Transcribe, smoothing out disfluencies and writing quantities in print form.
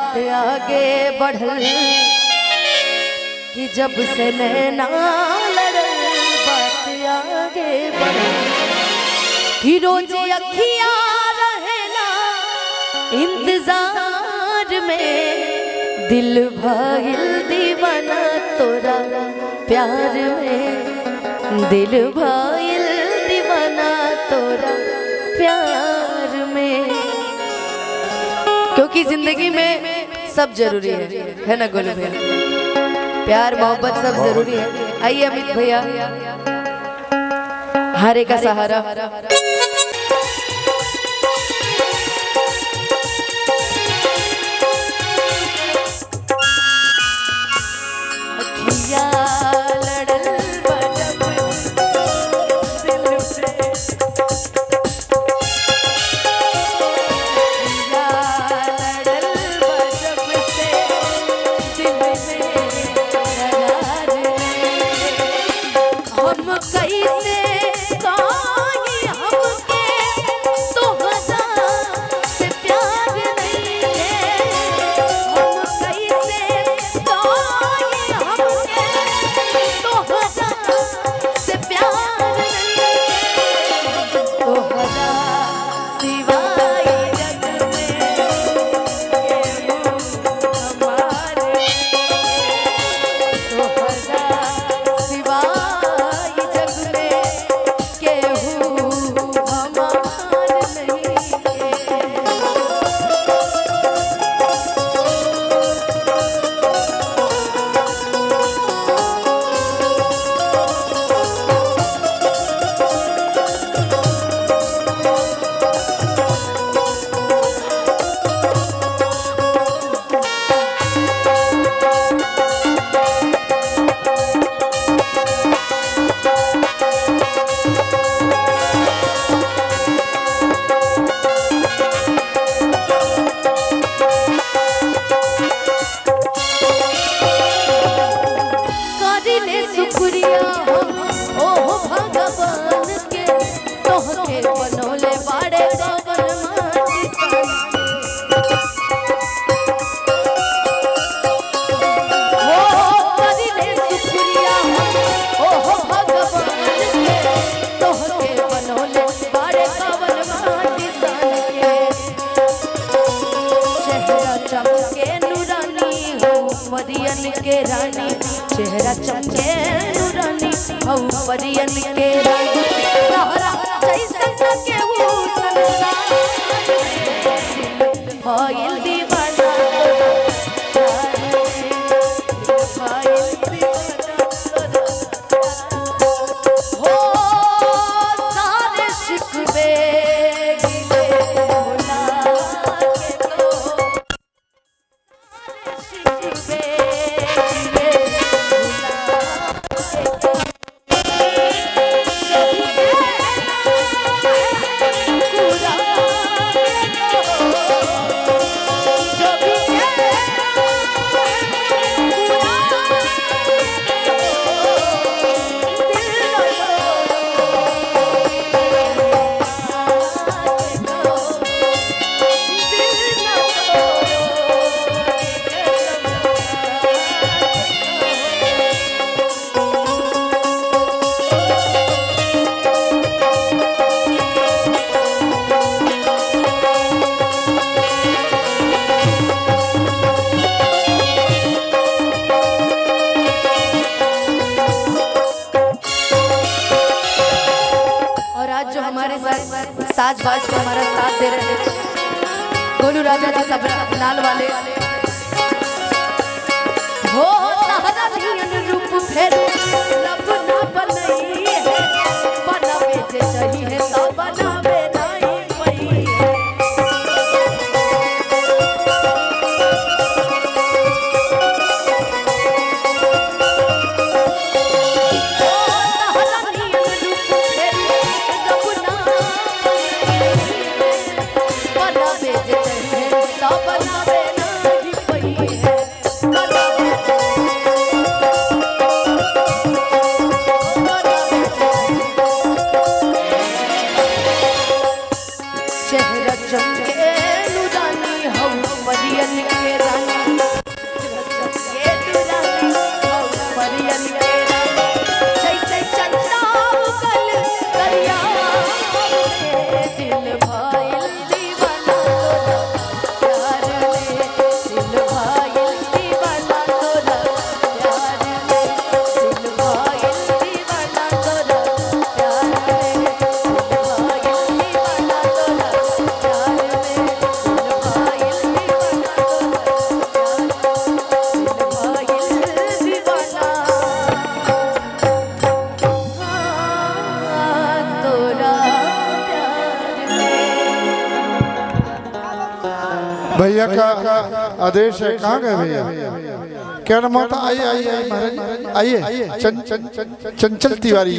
बात आगे बढ़ल कि जब से नैना लड़ल बात आगे बढ़ल कि रोज अखियां रहना इंतजार में दिल भइल दीवाना तोरा प्यार में दिल भइल दीवाना तोरा प्यार में। क्योंकि जिंदगी में सब जरूरी है ना गोलू भैया, प्यार मोहब्बत सब जरूरी है। आइए अमित भैया, हारे का सहारा। के रानी चेहरा चमके नूरानी हौ परियन के रानी तोहरा जैसा के वो संसार भइल दीवाना भइल दीवाना हो सारे शिकवे गिले भुला के तो शिकवे साज बाज को हमारा साथ दे रहे हैं गोलू राजा जी सब लाल वाले हो रूप फेर लब ना बनई है बनावे जे चाहिए तो बनावे नहीं पई बनावे जे चाहिए तो बनावे ना भैया का आदेश है। कहाँ गए भैया? क्या नाम होता? आइए आइए महाराज आइए। चंचल तिवारी।